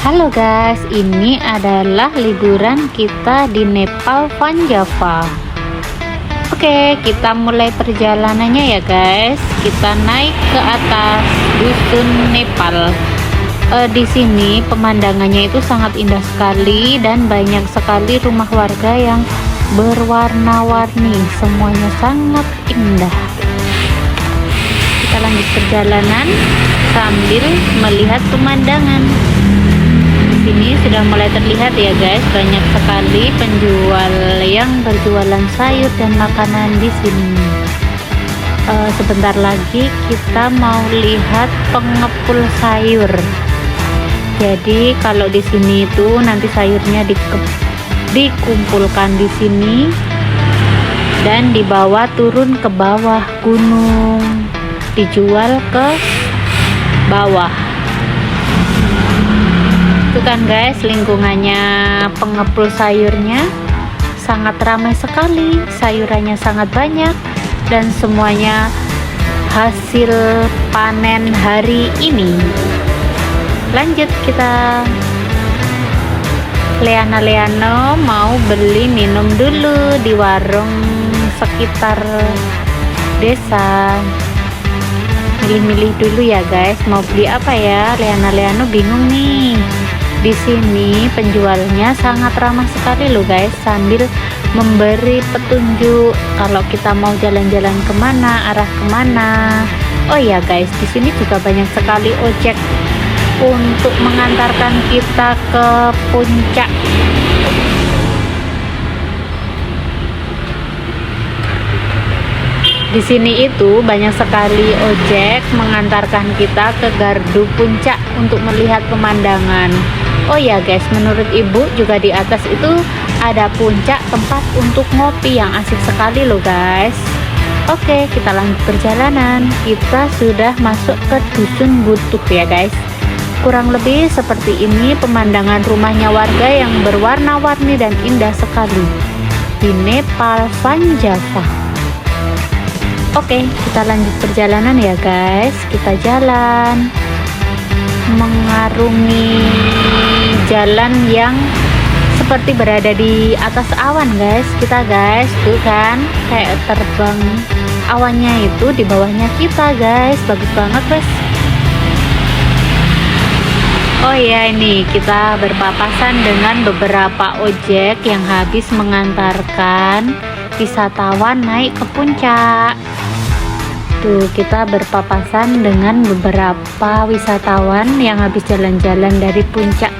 Halo guys, ini adalah liburan kita di Nepal Van Java. Oke, kita mulai perjalanannya ya guys. Kita naik ke atas dusun Nepal. Di sini pemandangannya itu sangat indah sekali dan banyak sekali rumah warga yang berwarna-warni. Semuanya sangat indah. Kita lanjut perjalanan sambil melihat pemandangan. Di sini sudah mulai terlihat ya guys, banyak sekali penjual yang berjualan sayur dan makanan di sini. Sebentar lagi kita mau lihat pengepul sayur. Jadi kalau di sini itu nanti sayurnya dikumpulkan di sini dan dibawa turun ke bawah gunung, dijual ke bawah. Itu kan guys, lingkungannya pengepul sayurnya sangat ramai sekali, sayurannya sangat banyak dan semuanya hasil panen hari ini. Lanjut, kita Leano mau beli minum dulu di warung sekitar desa. Milih-milih dulu ya guys, mau beli apa ya? Leano bingung nih. Di sini penjualnya sangat ramah sekali loh guys, sambil memberi petunjuk kalau kita mau jalan-jalan kemana, arah kemana. Oh ya guys, di sini juga banyak sekali ojek untuk mengantarkan kita ke puncak. Di sini itu banyak sekali ojek mengantarkan kita ke gardu puncak untuk melihat pemandangan. Oh ya guys, menurut ibu juga di atas itu ada puncak tempat untuk ngopi yang asik sekali loh guys. Oke, kita lanjut perjalanan. Kita sudah masuk ke dusun Butuh ya guys. Kurang lebih seperti ini pemandangan rumahnya warga yang berwarna-warni dan indah sekali di Nepal Van Java. Oke, kita lanjut perjalanan ya guys. Kita jalan mengarungi jalan yang seperti berada di atas awan guys. Kita guys, tuh kan kayak terbang, awannya itu di bawahnya kita guys. Bagus banget guys. Oh ya, ini kita berpapasan dengan beberapa ojek yang habis mengantarkan wisatawan naik ke puncak. Tuh, kita berpapasan dengan beberapa wisatawan yang habis jalan-jalan dari puncak.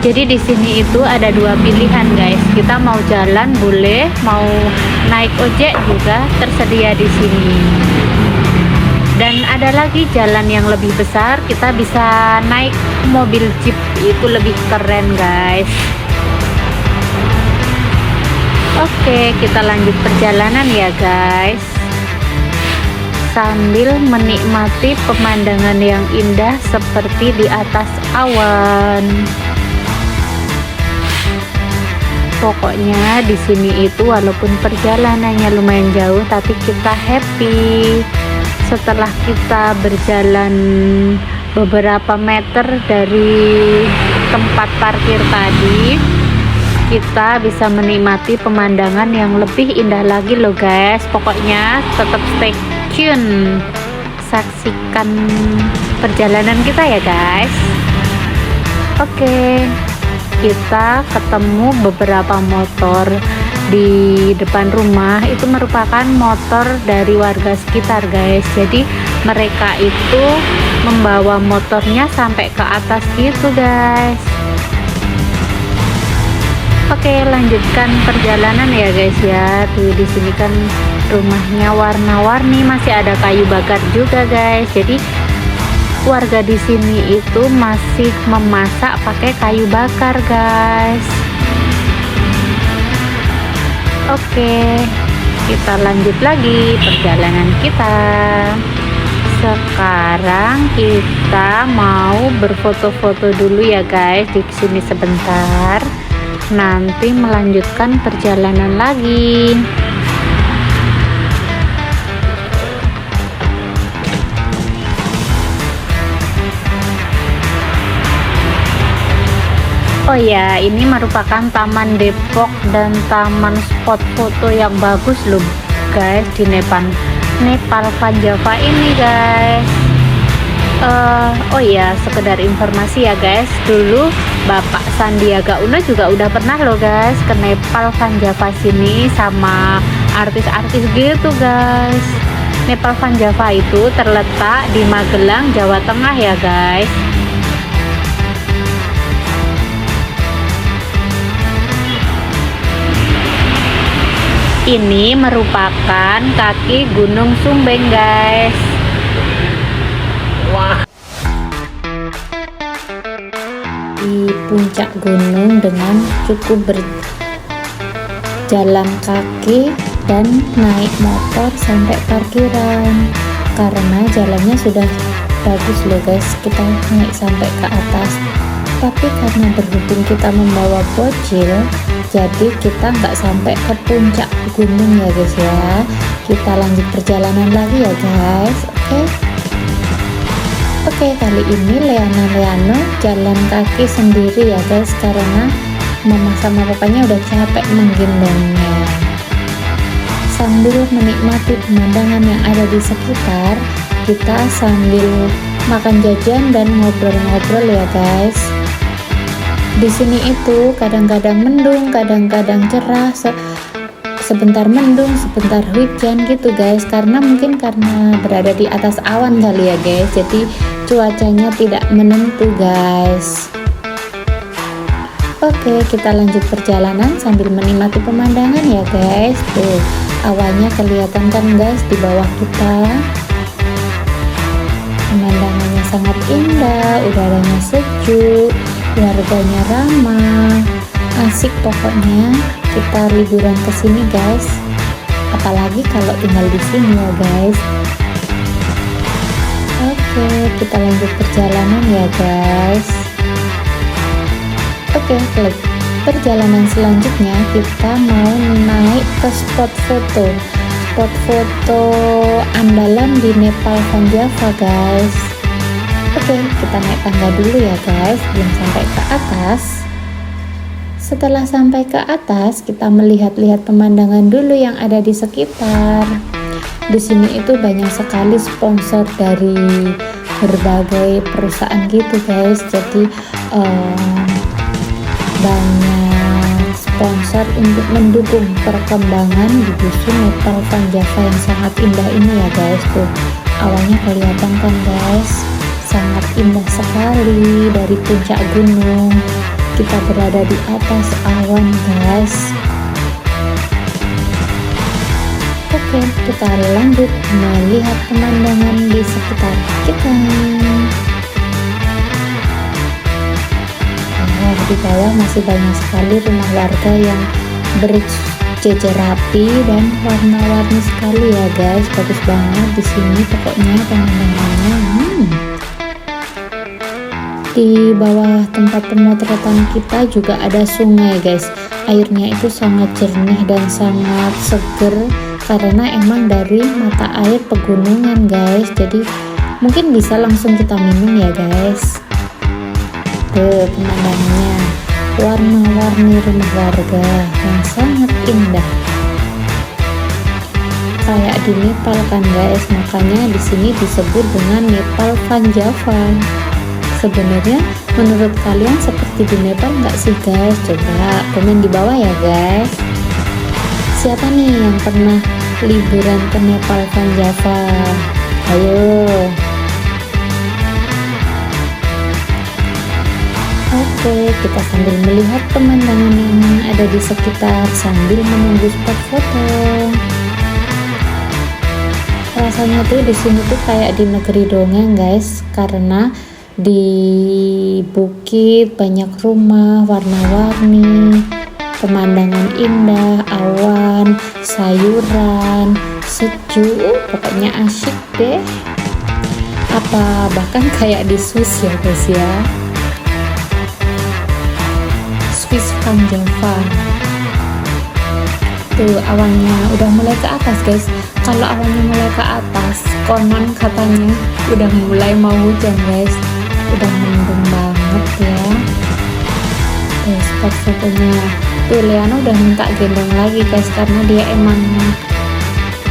Jadi di sini itu ada dua pilihan guys. Kita mau jalan boleh, mau naik ojek juga tersedia di sini. Dan ada lagi jalan yang lebih besar, kita bisa naik mobil jeep, itu lebih keren guys. Oke, kita lanjut perjalanan ya guys, sambil menikmati pemandangan yang indah seperti di atas awan. Pokoknya di sini itu walaupun perjalanannya lumayan jauh, tapi kita happy. Setelah kita berjalan beberapa meter dari tempat parkir tadi, kita bisa menikmati pemandangan yang lebih indah lagi loh guys. Pokoknya tetap stay tune, saksikan perjalanan kita ya guys. Oke, kita ketemu beberapa motor di depan rumah. Itu merupakan motor dari warga sekitar guys. Jadi mereka itu membawa motornya sampai ke atas gitu guys. Oke, lanjutkan perjalanan ya guys ya. Tuh di sini kan rumahnya warna-warni, masih ada kayu bakar juga guys. Jadi warga di sini itu masih memasak pakai kayu bakar guys. Oke, kita lanjut lagi perjalanan kita. Sekarang kita mau berfoto-foto dulu ya guys di sini sebentar. Nanti melanjutkan perjalanan lagi. Oh ya, ini merupakan Taman Depok dan taman spot foto yang bagus loh guys di Nepal Van Java ini guys. Oh ya, sekedar informasi ya guys, dulu Bapak Sandiaga Uno juga udah pernah loh guys ke Nepal Van Java sini sama artis-artis gitu guys. Nepal Van Java itu terletak di Magelang, Jawa Tengah ya guys. Ini merupakan kaki Gunung Sumbing guys. Wah. Di puncak gunung dengan cukup berjalan kaki dan naik motor sampai parkiran, karena jalannya sudah bagus loh guys. Kita naik sampai ke atas, tapi karena berhubung kita membawa bocil, jadi kita nggak sampai ke puncak gunung ya guys ya. Kita lanjut perjalanan lagi ya guys. Oke, kali ini Leano jalan kaki sendiri ya guys, karena mama sama papanya udah capek menggendongnya. Sambil menikmati pemandangan yang ada di sekitar, kita sambil makan jajan dan ngobrol-ngobrol ya guys. Di sini itu kadang-kadang mendung, kadang-kadang cerah, sebentar mendung, sebentar hujan gitu guys, karena mungkin karena berada di atas awan kali ya guys, jadi cuacanya tidak menentu guys. Oke, kita lanjut perjalanan sambil menikmati pemandangan ya guys. Tuh, awannya kelihatan kan guys di bawah kita. Pemandangannya sangat indah, udaranya sejuk, warganya ramah, asik pokoknya. Kita liburan ke sini guys, apalagi kalau tinggal di sini ya guys. Oke, kita lanjut perjalanan ya guys. Oke, perjalanan selanjutnya kita mau naik ke spot foto andalan di Nepal Van Java guys. Oke, kita naik tangga dulu ya guys, belum sampai ke atas. Setelah sampai ke atas, kita melihat-lihat pemandangan dulu yang ada di sekitar. Di sini itu banyak sekali sponsor dari berbagai perusahaan gitu guys. Jadi banyak sponsor untuk mendukung perkembangan di dusun Nepal Van Java yang sangat indah ini ya guys. Tuh, awalnya kelihatan kan guys, sangat indah sekali dari puncak gunung. Kita berada di atas awan guys. Oke, kita lanjut melihat pemandangan di sekitar kita. Di bawah masih banyak sekali rumah warga yang berjejer rapi dan warna-warni sekali ya guys. Bagus banget di sini pokoknya pemandangannya. Di bawah tempat pemotretan kita juga ada sungai guys. Airnya itu sangat jernih dan sangat seger, karena emang dari mata air pegunungan guys. Jadi mungkin bisa langsung kita minum ya guys. Tuh pemandangannya, warna-warni rumah warga yang sangat indah, kayak di Nepal kan guys. Makanya di sini disebut dengan Nepal Van Java. Sebenarnya menurut kalian seperti di Nepal nggak sih guys? Coba komen di bawah ya guys. Siapa nih yang pernah liburan ke Nepal Van Java? Ayo. Oke, kita sambil melihat pemandangan yang ada di sekitar sambil menunggu spot foto. Rasanya tuh di sini tuh kayak di negeri dongeng guys, karena di bukit banyak rumah warna-warni, pemandangan indah, awan, sayuran, sejuk, pokoknya asyik deh. Apa bahkan kayak di Swiss ya guys ya. Swiss Van Java. Tuh awannya udah mulai ke atas guys. Kalau awannya mulai ke atas, konon katanya udah mulai mau hujan guys. Udah mendung banget ya. spot fotonya. Tuh Leana udah minta gendong lagi guys, karena dia emang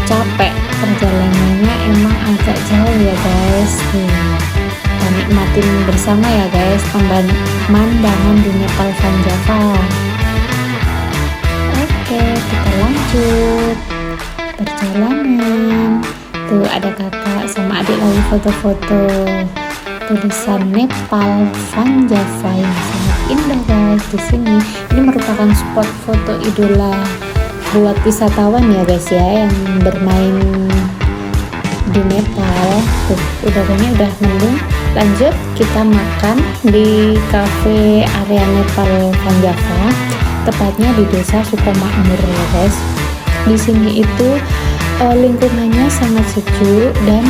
capek, perjalanannya emang agak jauh ya guys. Kita nikmatin bersama ya guys pemandangan di Nepal Van Java. Oke, kita lanjut perjalanan. Tuh ada kakak sama adik lagi foto-foto, tulisan Nepal Van Java yang sangat indah guys. Di sini ini merupakan spot foto idola buat wisatawan ya guys ya, yang bermain di Nepal. Tuh udaranya udah mendung. Lanjut kita makan di cafe area Nepal Van Java, tepatnya di desa Sukomakmur ya guys. Di sini itu lingkungannya sangat sejuk dan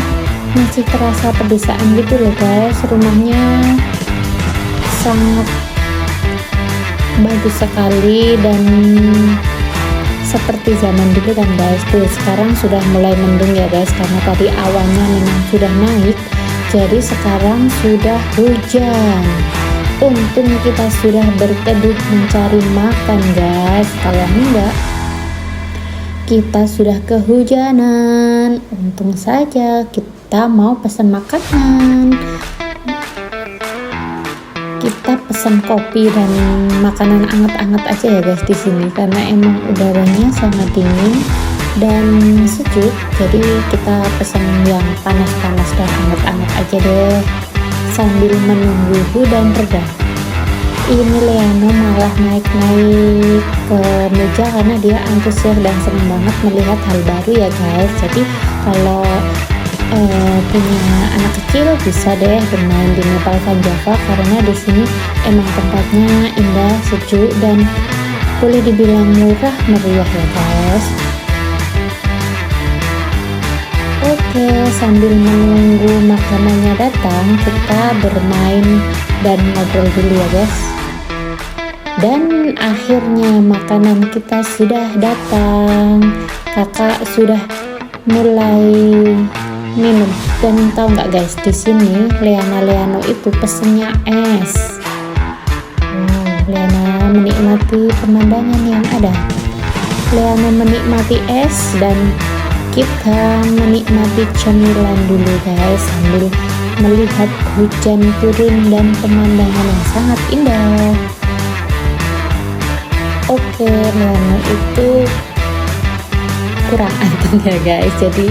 masih terasa pedesaan gitu loh guys. Rumahnya sangat bagus sekali dan seperti zaman dulu kan guys. Tuh sekarang sudah mulai mendung ya guys, karena tadi awannya memang sudah naik, jadi sekarang sudah hujan. Untung kita sudah berteduh mencari makan guys, kalau enggak kita sudah kehujanan. Untung saja kita mau pesan makanan, kita pesan kopi dan makanan anget-anget aja ya guys di sini, karena emang udaranya sangat dingin dan sejuk. Jadi kita pesan yang panas-panas dan anget-anget aja deh sambil menunggu hujan reda. Ini Leano malah naik-naik ke meja karena dia antusias dan senang banget melihat hal baru ya guys. Jadi kalau punya anak kecil bisa deh bermain di Nepal Van Java, karena di sini emang tempatnya indah, sejuk, dan boleh dibilang murah meriah ya guys. Oke, sambil menunggu makanannya datang, kita bermain dan ngobrol dulu ya guys. Dan akhirnya makanan kita sudah datang. Kakak sudah mulai minum. Dan tahu nggak guys, di sini Leano itu pesennya es. Leana menikmati pemandangan yang ada. Leana menikmati es dan kita menikmati cemilan dulu guys, sambil melihat hujan turun dan pemandangan yang sangat indah. Oke, Leana itu kurang anteng ya guys, jadi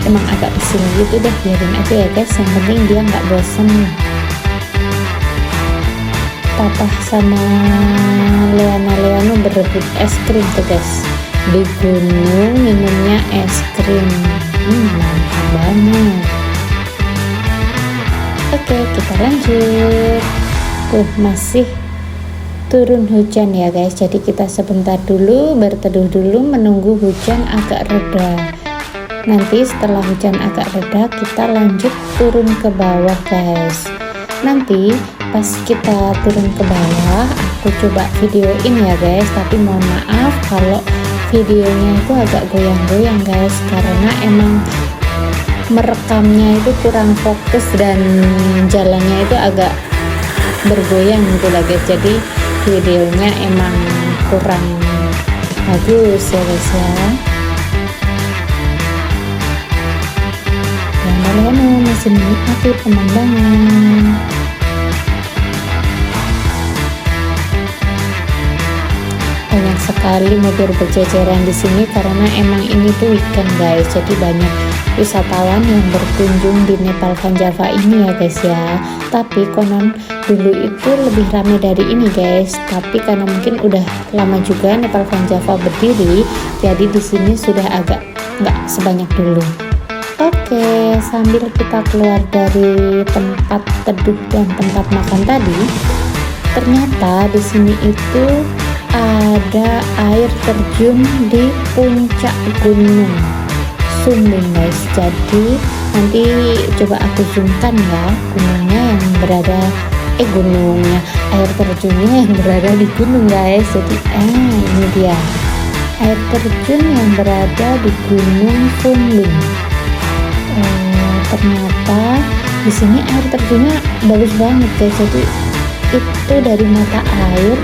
emang agak pesing gitu deh, biarin aja ya guys, yang penting dia nggak bosen. Papa sama Leano berebut es krim tuh guys, di gunung minumnya es krim, mantap banget. Oke, kita lanjut. Masih turun hujan ya guys, jadi kita sebentar dulu berteduh dulu menunggu hujan agak reda. Nanti setelah hujan agak reda kita lanjut turun ke bawah guys. Nanti pas kita turun ke bawah aku coba videoin ya guys, tapi mohon maaf kalau videonya itu agak goyang-goyang guys, karena emang merekamnya itu kurang fokus dan jalannya itu agak bergoyang gitu lah guys, jadi videonya emang kurang bagus ya guys ya. Leano masih menikmati pemandangan. Banyak sekali mobil berjajaran di sini karena emang ini tuh weekend guys, jadi banyak wisatawan yang berkunjung di Nepal Van Java ini ya guys ya. Tapi konon dulu itu lebih ramai dari ini guys, tapi karena mungkin udah lama juga Nepal Van Java berdiri, jadi di sini sudah agak nggak sebanyak dulu. Oke, sambil kita keluar dari tempat teduh dan tempat makan tadi, ternyata di sini itu ada air terjun di puncak gunung Sumbing guys. Jadi nanti coba aku zoomkan ya gunungnya yang berada air terjunnya yang berada di gunung guys. Jadi ini dia air terjun yang berada di Gunung Sumbing. Ternyata di sini air terjunnya bagus banget guys. Jadi itu dari mata air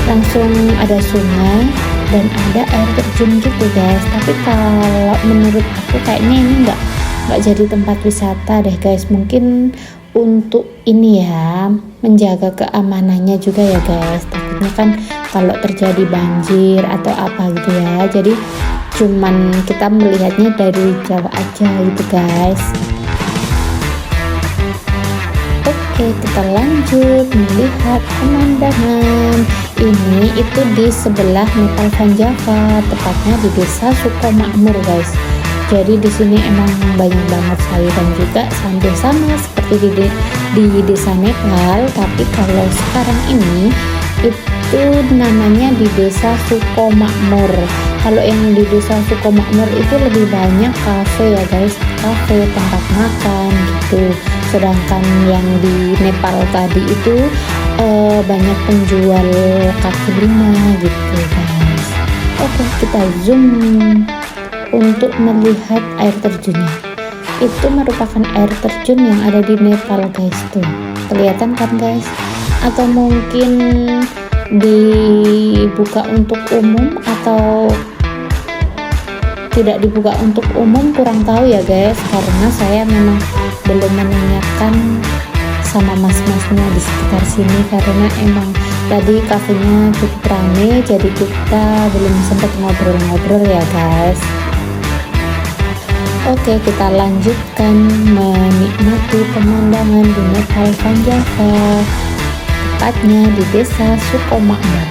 langsung ada sungai dan ada air terjun gitu guys. Tapi kalau menurut aku kayaknya ini nggak jadi tempat wisata deh guys. Mungkin untuk ini ya, menjaga keamanannya juga ya guys. Takutnya kan kalau terjadi banjir atau apa gitu ya, jadi cuman kita melihatnya dari jauh aja gitu guys. Oke, kita lanjut melihat pemandangan. Ini itu di sebelah Nepal Van Java, tepatnya di desa Sukomakmur guys. Jadi di sini emang banyak banget sayuran juga, hampir sama seperti di desa Nepal. Tapi kalau sekarang ini itu namanya di desa Sukomakmur. Kalau yang di desa Sukomakmur itu lebih banyak kafe ya guys, kafe, tempat makan gitu. Sedangkan yang di Nepal tadi itu banyak penjual kaki lima gitu guys. Oke, kita zoom untuk melihat air terjunnya. Itu merupakan air terjun yang ada di Nepal guys, tuh kelihatan kan guys? Atau mungkin dibuka untuk umum atau tidak dibuka untuk umum, kurang tahu ya guys, karena saya memang belum menanyakan sama mas-masnya di sekitar sini, karena emang tadi kafenya cukup rame, jadi kita belum sempat ngobrol-ngobrol ya guys. Oke, kita lanjutkan menikmati pemandangan di Nepal Van Java, tepatnya di desa Sukomakmur.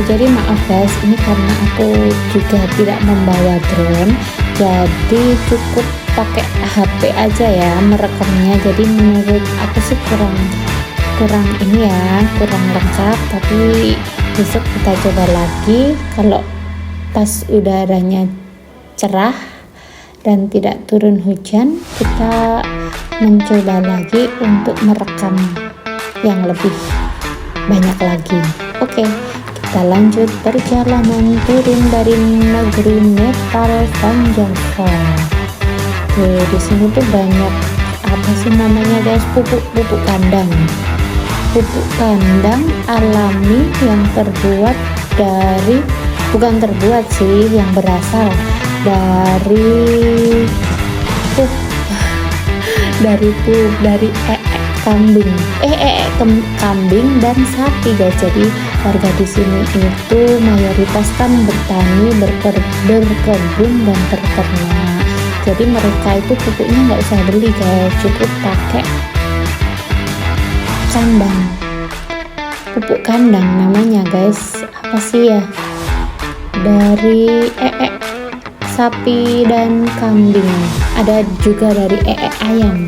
Jadi maaf guys, ini karena aku juga tidak membawa drone, jadi cukup pakai HP aja ya merekamnya. Jadi menurut aku sih kurang ini ya, kurang lengkap. Tapi besok kita coba lagi kalau pas udaranya cerah dan tidak turun hujan, kita mencoba lagi untuk merekam yang lebih banyak lagi. Oke, kita lanjut perjalanan turun dari negeri Nepal Van Java. Tuh, di sini tuh banyak apa sih namanya guys, pupuk kandang alami yang terbuat dari, bukan terbuat sih, yang berasal dari kambing dan sapi guys. Jadi warga di sini itu mayoritas kan bertani, berkebun dan berternak. Jadi mereka itu pupuknya nggak usah beli guys, cukup pakai kandang, pupuk kandang namanya guys. Apa sih ya, dari sapi dan kambing, ada juga dari ayam.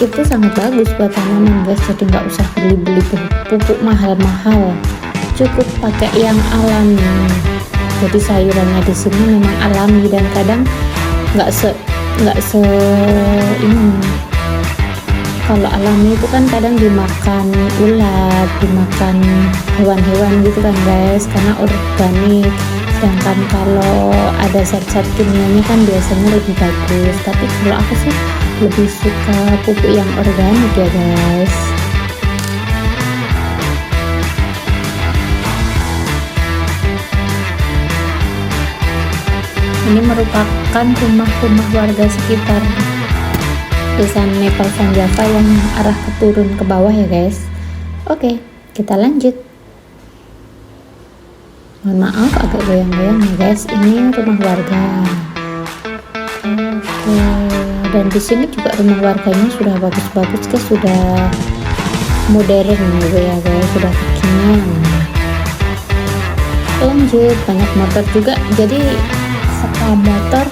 Itu sangat bagus buat tanaman guys, jadi nggak usah beli pupuk mahal-mahal, cukup pakai yang alami. Jadi sayurannya di sini memang alami, dan kadang nggak se ini. Kalau alami itu kan kadang dimakan ulat, dimakan hewan-hewan gitu kan guys, karena organik. Sedangkan kalau ada zat-zat kimianya kan biasanya lebih bagus. Tapi kalau aku sih lebih suka pupuk yang organik ya guys. Ini merupakan rumah-rumah warga sekitar desa Nepal Van Java yang arah turun ke bawah ya guys. Oke, kita lanjut. Mohon maaf agak goyang-goyang ya guys, ini rumah warga. Oke, dan di sini juga rumah warganya sudah bagus-bagus guys, sudah modern gitu ya guys, sudah kekinian. Lanjut, banyak motor juga, jadi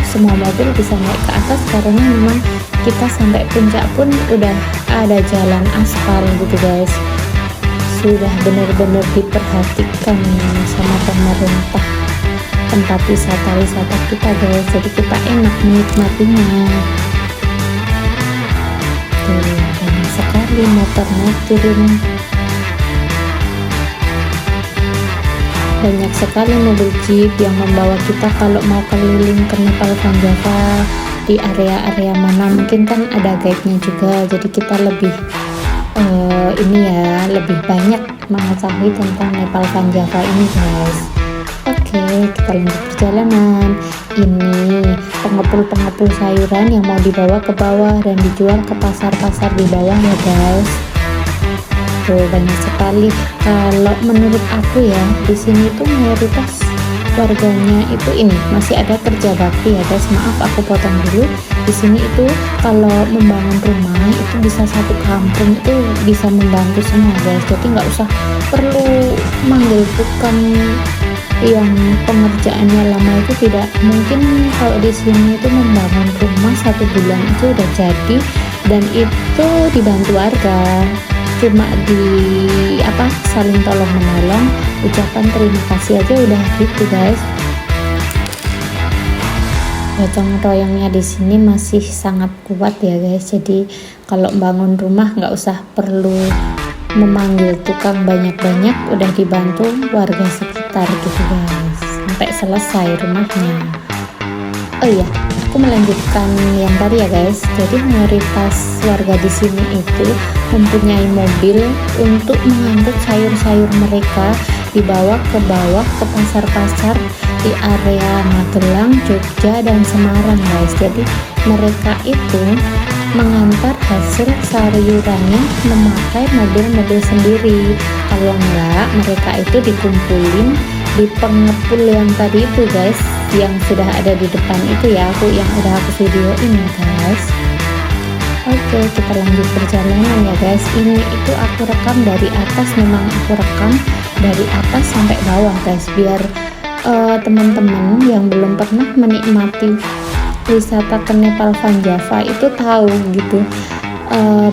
semua mobil bisa naik ke atas, karena memang kita sampai puncak pun udah ada jalan aspal gitu guys. Sudah benar-benar diperhatikan sama pemerintah tempat wisata kita guys, jadi kita enak menikmatinya. Tuh, banyak sekali motor naik turun, banyak sekali mobil jeep yang membawa kita kalau mau keliling ke Nepal Van Java di area-area mana. Mungkin kan ada guide-nya juga, jadi kita lebih ini ya, lebih banyak mengetahui tentang Nepal Van Java ini guys. Oke, kita lanjut perjalanan. Ini pengepul-pengepul sayuran yang mau dibawa ke bawah dan dijual ke pasar-pasar di bawah ya guys. Tuh banyak sekali. Kalau menurut aku ya, di sini tuh mayoritas warganya itu ini masih ada kerja bakti ya guys. Maaf aku potong dulu. Di sini itu kalau membangun rumah itu bisa satu kampung itu bisa membantu semua guys. Jadi nggak usah perlu manggil tukang yang pengerjaannya lama, itu tidak mungkin. Kalau di sini itu membangun rumah 1 bulan itu udah jadi, dan itu dibantu warga, cuma di saling tolong menolong, ucapan terima kasih aja udah gitu guys. Gotong royongnya di sini masih sangat kuat ya guys. Jadi kalau bangun rumah nggak usah perlu memanggil tukang banyak-banyak, udah dibantu warga sekitar gitu guys sampai selesai rumahnya. Oh iya, aku melanjutkan yang tadi ya guys. Jadi mayoritas warga di sini itu mempunyai mobil untuk mengangkut sayur-sayur mereka dibawa ke bawah ke pasar-pasar di area Magelang, Jogja, dan Semarang guys. Jadi mereka itu mengantar hasil sayurannya memakai mobil-mobil sendiri. Kalau enggak, mereka itu dikumpulin di pengepul yang tadi itu guys, yang sudah ada di depan itu ya, yang udah aku video ini guys. Oke, kita lanjut perjalanan ya guys. Ini itu aku rekam dari atas, memang aku rekam dari atas sampai bawah guys, biar teman-teman yang belum pernah menikmati wisata ke Nepal Van Java itu tahu gitu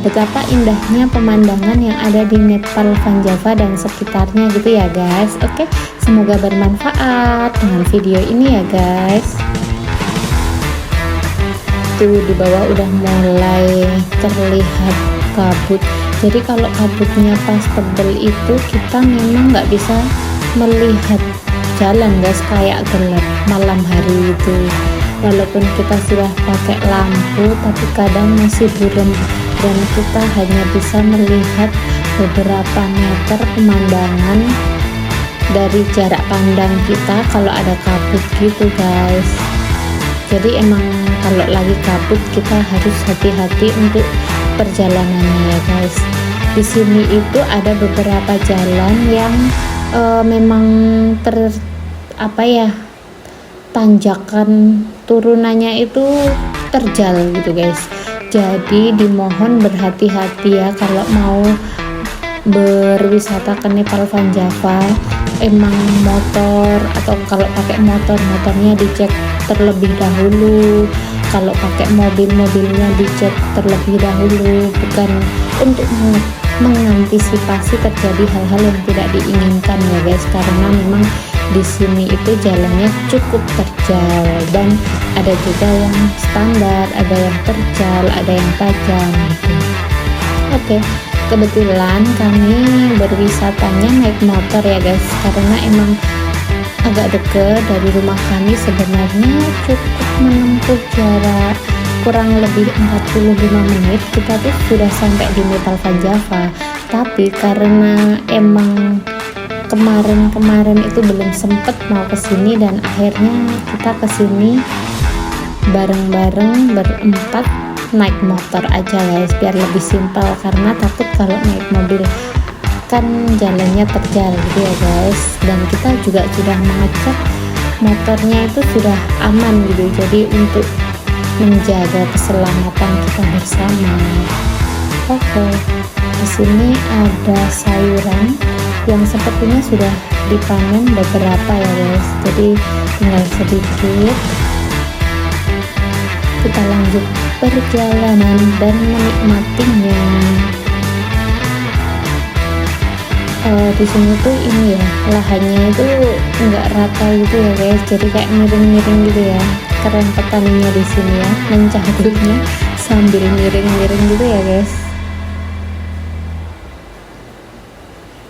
betapa indahnya pemandangan yang ada di Nepal Van Java dan sekitarnya gitu ya guys. Oke, semoga bermanfaat dengan video ini ya guys. Tuh di bawah udah mulai terlihat kabut. Jadi kalau kabutnya pas tebel itu kita memang nggak bisa melihat jalan guys, kayak gelap malam hari itu. Walaupun kita sudah pakai lampu, tapi kadang masih buram dan kita hanya bisa melihat beberapa meter pemandangan dari jarak pandang kita kalau ada kabut gitu guys. Jadi emang kalau lagi kabut kita harus hati-hati untuk perjalanannya ya guys. Di sini itu ada beberapa jalan yang memang tanjakan turunannya itu terjal gitu guys. Jadi dimohon berhati-hati ya kalau mau berwisata ke Nepal Van Java. Emang motor, atau kalau pakai motornya dicek terlebih dahulu, kalau pakai mobilnya dicek terlebih dahulu, bukan untuk mengantisipasi terjadi hal-hal yang tidak diinginkan ya guys, karena memang di sini itu jalannya cukup terjal dan ada juga yang standar, ada yang terjal, ada yang tajam gitu. Oke, kebetulan kami berwisatanya naik motor ya guys, karena emang agak deket dari rumah kami. Sebenarnya cukup menempuh jarak kurang lebih 45 menit kita tuh sudah sampai di Nepal Van Java. Tapi karena emang kemarin itu belum sempet mau kesini, dan akhirnya kita kesini bareng-bareng berempat naik motor aja guys, biar lebih simpel, karena takut kalau naik mobil kan jalannya terjal gitu ya guys. Dan kita juga sudah mengecek motornya itu sudah aman gitu, jadi untuk menjaga keselamatan kita bersama. Oke, di sini ada sayuran yang sepertinya sudah dipanen beberapa ya guys, jadi tinggal sedikit. Kita lanjut perjalanan dan menikmatinya. Di sini tuh ini ya, lahannya itu nggak rata gitu ya guys, jadi kayak miring-miring gitu ya. Keren petaninya di sini ya, mencabutnya sambil miring-miring gitu ya guys.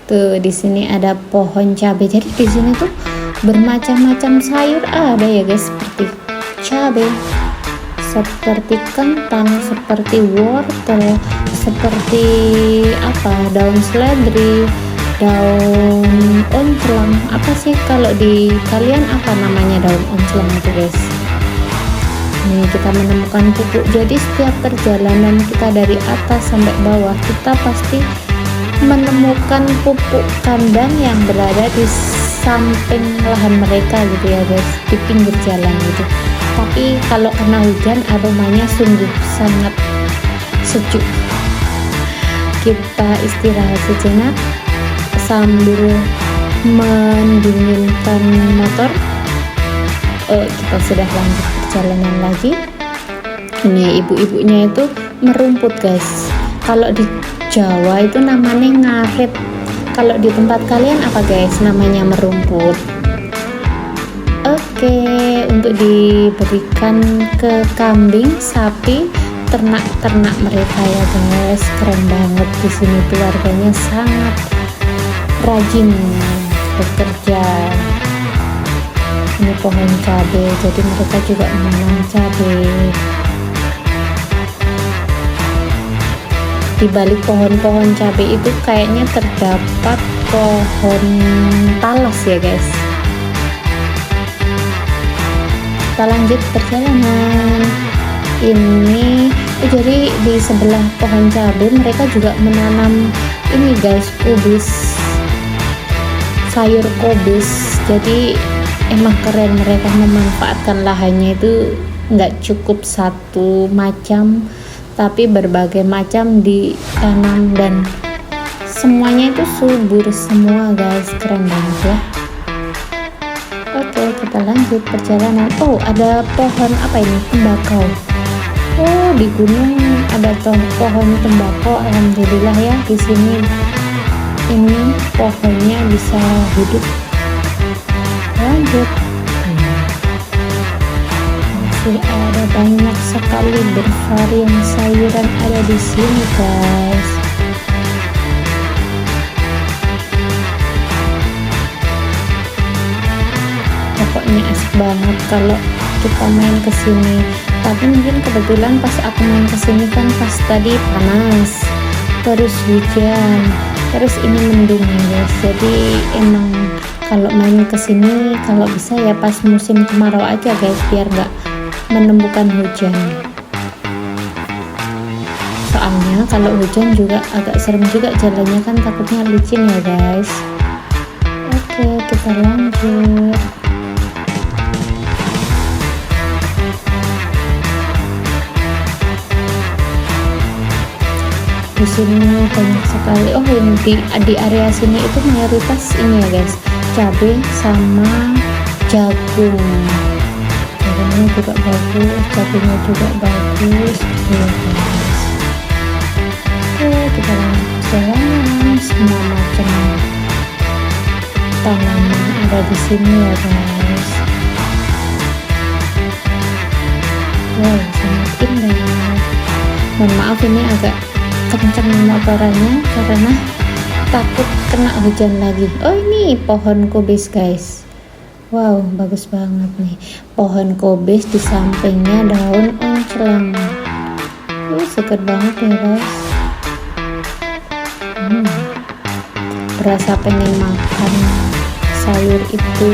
Tuh di sini ada pohon cabai. Jadi di sini tuh bermacam-macam sayur ada ya guys, seperti cabai, seperti kentang, seperti wortel, seperti daun seledri, daun onclang. Apa sih kalau di kalian apa namanya daun onclang itu guys? Nih kita menemukan pupuk. Jadi setiap perjalanan kita dari atas sampai bawah kita pasti menemukan pupuk kandang yang berada di samping lahan mereka gitu ya guys, di pinggir jalan gitu. Tapi kalau kena hujan aromanya sungguh sangat sejuk. Kita istirahat sejenak sambil mendinginkan motor. Kita sudah lanjut perjalanan lagi. Ini ibu-ibunya itu merumput guys. Kalau di Jawa itu namanya ngarit. Kalau di tempat kalian apa guys namanya merumput? Oke, untuk diberikan ke kambing, sapi, ternak-ternak mereka ya guys. Keren banget, di sini tuh warganya sangat rajin bekerja. Ini pohon cabai, jadi mereka juga menanam cabai. Di balik pohon-pohon cabai itu kayaknya terdapat pohon talas ya guys. Kita lanjut perjalanan. Ini jadi di sebelah pohon cabai mereka juga menanam ini guys, kubis, sayur kubis. Jadi emang keren, mereka memanfaatkan lahannya itu nggak cukup satu macam, tapi berbagai macam ditanam dan semuanya itu subur semua guys. Keren banget ya. Oke, kita lanjut perjalanan. Oh, ada pohon apa ini? Tembakau. Oh, di gunung ada pohon tembakau. Alhamdulillah ya, di sini ini pohonnya bisa hidup. Lanjut. Masih ada banyak sekali bervarian sayuran ada di sini guys. Pokoknya asik banget kalau kita main ke sini. Tapi mungkin kebetulan pas aku main ke sini kan pas tadi panas, terus hujan, terus ini mendung guys. Jadi emang kalau main ke sini kalau bisa ya pas musim kemarau aja guys, biar nggak menemukan hujan. Soalnya kalau hujan juga agak serem juga jalannya, kan takutnya licin ya guys. Oke, kita lanjut. Di sini banyak sekali. Oh, ini di area sini itu mayoritas ini ya guys, cabai sama jagung. Jagungnya juga bagus, cabainya juga bagus ya guys. Oke, kita lanjut perjalanan. Semua macam tanaman ada di sini ya guys. Wow, sangat indah. Mohon maaf ini agak kencang motorannya karena takut kena hujan lagi. Oh, ini pohon kubis guys. Wow, bagus banget nih pohon kubis, di sampingnya daun onclang. Seger banget ya guys. Berasa pengen makan sayur itu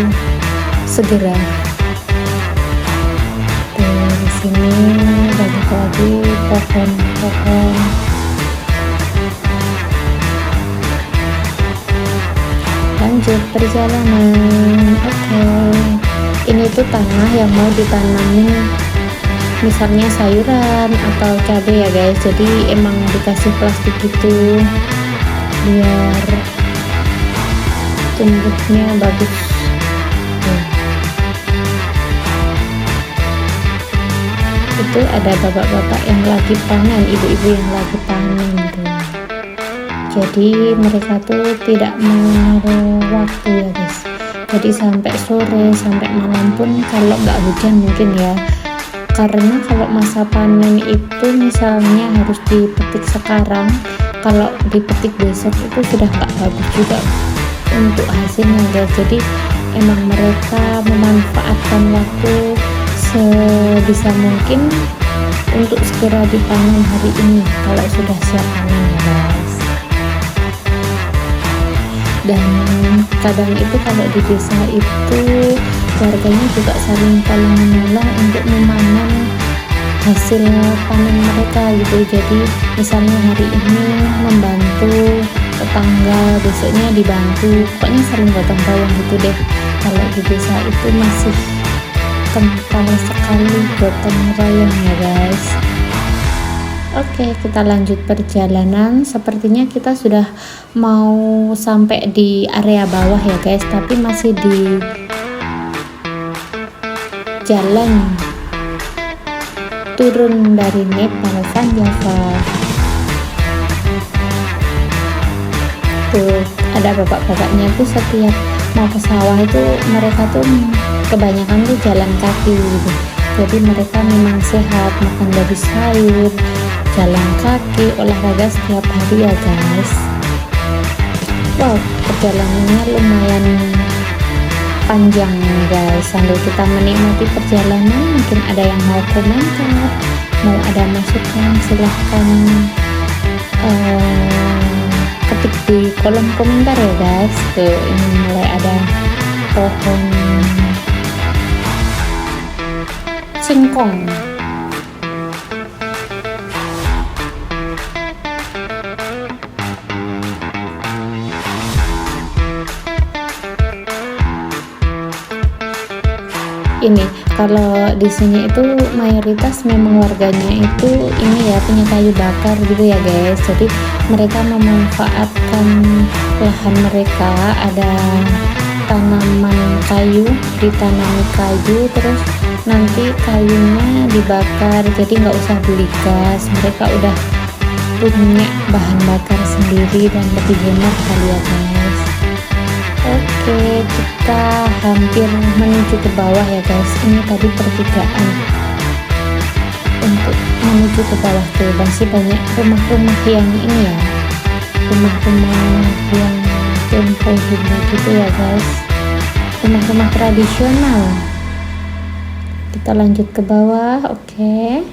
segera. Di sini banyak lagi pohon-pohon. Lanjut perjalanan. Oke, ini tuh tanah yang mau ditanamin misalnya sayuran atau cabai ya guys. Jadi emang dikasih plastik gitu biar tumbuhnya bagus. Itu ada bapak-bapak yang lagi panen, ibu-ibu yang lagi panen tuh. Jadi mereka tuh tidak mengenal waktu ya guys. Jadi sampai sore, sampai malam pun kalau nggak hujan mungkin ya. Karena kalau masa panen itu misalnya harus dipetik sekarang, kalau dipetik besok itu sudah nggak bagus juga untuk hasilnya guys. Jadi emang mereka memanfaatkan waktu sebisa mungkin untuk segera dipanen hari ini kalau sudah siap panen ya guys. dan kadang itu kalau di desa itu warganya juga saling tolong menolong untuk memanen hasil panen mereka gitu. Jadi misalnya hari ini membantu tetangga, besoknya dibantu, pokoknya saling gotong royong gitu deh. Kalau di desa itu masih kental sekali gotong royong ya guys. Oke, kita lanjut perjalanan. Sepertinya kita sudah mau sampai di area bawah ya guys, tapi masih di jalan turun dari Nepal Van Java. Tuh ada bapak-bapaknya tuh setiap mau ke sawah itu mereka tuh kebanyakan tuh jalan kaki gitu. Jadi mereka memang sehat, makan dari sayur, jalan kaki, olahraga setiap hari ya guys. Wow, perjalanannya lumayan panjang nih guys. Sambil kita menikmati perjalanan, mungkin ada yang mau komentar, mau ada masukan, silahkan ketik di kolom komentar ya guys. Tuh ini mulai ada pohon singkong. Ini kalau di sini itu mayoritas memang warganya itu ini ya punya kayu bakar gitu ya guys. Jadi mereka memanfaatkan lahan mereka, ada tanaman kayu, ditanami kayu, terus nanti kayunya dibakar, jadi nggak usah beli gas, mereka udah punya bahan bakar sendiri dan lebih hemat kali ya guys. Oke, kita hampir menuju ke bawah ya guys. Ini tadi pertigaan untuk menuju ke bawah tuh masih banyak rumah-rumah yang ini ya, rumah-rumah yang tempo dulu gitu ya guys, rumah-rumah tradisional. Kita lanjut ke bawah. Oke.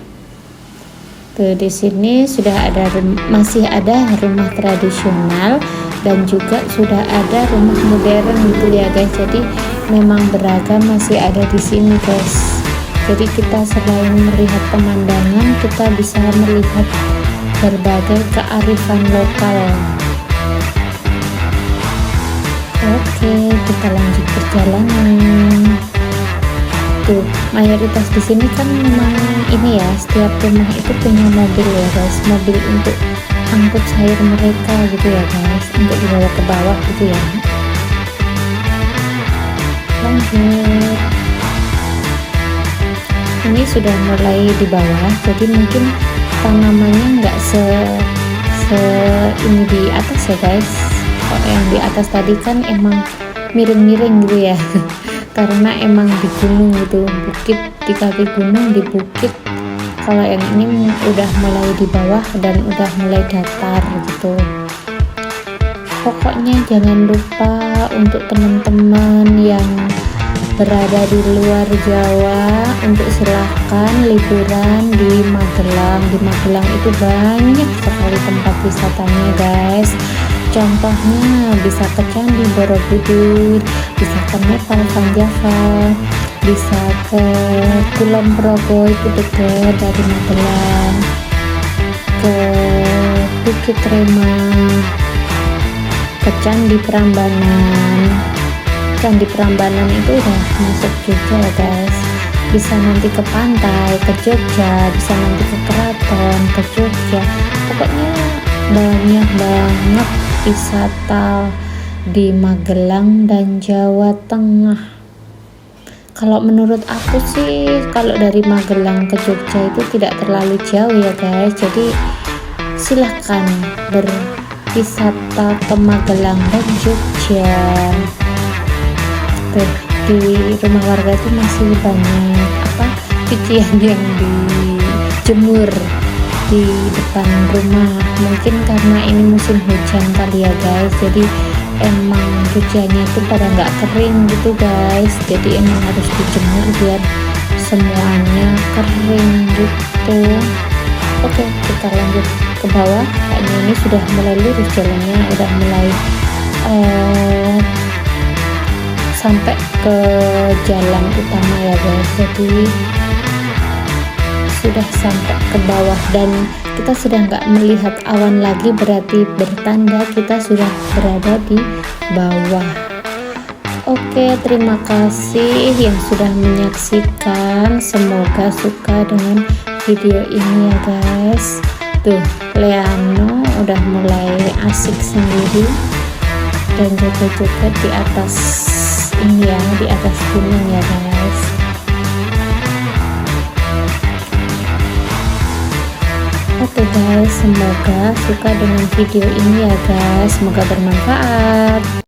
Tuh di sini sudah ada masih ada rumah tradisional dan juga sudah ada rumah modern gitu ya guys. Jadi memang beragam masih ada di sini guys. Jadi kita selain melihat pemandangan, kita bisa melihat berbagai kearifan lokal. Oke, kita lanjut perjalanan. Tuh, mayoritas di sini kan memang ini ya, setiap rumah itu punya mobil ya guys, mobil untuk angkut sayur mereka gitu ya guys, untuk dibawa ke bawah gitu ya. Lanjut, ini sudah mulai di bawah, jadi mungkin tanamannya nggak se ini di atas ya guys. Kalau yang di atas tadi kan emang miring-miring gitu ya karena emang di gunung gitu, bukit, di kaki gunung, di bukit. Kalau yang ini udah mulai di bawah dan udah mulai datar gitu. Pokoknya jangan lupa untuk teman-teman yang berada di luar Jawa untuk silahkan liburan di Magelang. Di Magelang itu banyak sekali tempat wisatanya guys. Contohnya bisa ke Candi Borobudur, bisa ke Nepal Van Java, bisa ke Kulon Progo itu dekat dari Magelang, ke Bukit Remang, ke Candi Prambanan. Candi Prambanan itu udah masuk Jogja ya guys. Bisa nanti ke pantai, ke Jogja, bisa nanti ke keraton, ke Jogja. Pokoknya banyak banget wisata di Magelang dan Jawa Tengah. Kalau menurut aku sih, kalau dari Magelang ke Jogja itu tidak terlalu jauh ya guys. Jadi silahkan berwisata ke Magelang dan Jogja. Tuh, di rumah warga itu masih banyak cucian yang dijemur di depan rumah. Mungkin karena ini musim hujan kali ya guys, jadi emang cuciannya itu pada nggak kering gitu guys, jadi emang harus dijemur biar semuanya kering gitu. Oke, kita lanjut ke bawah. Kayaknya ini sudah mulai lurus jalannya, udah mulai sampai ke jalan utama ya guys. Jadi sudah sampai ke bawah dan kita sudah nggak melihat awan lagi, berarti bertanda kita sudah berada di bawah. Oke, terima kasih yang sudah menyaksikan, semoga suka dengan video ini ya guys. Tuh, Leano udah mulai asik sendiri dan joget-joget di atas ini ya, di atas gunung ya guys. Oke guys, semoga suka dengan video ini ya guys, semoga bermanfaat.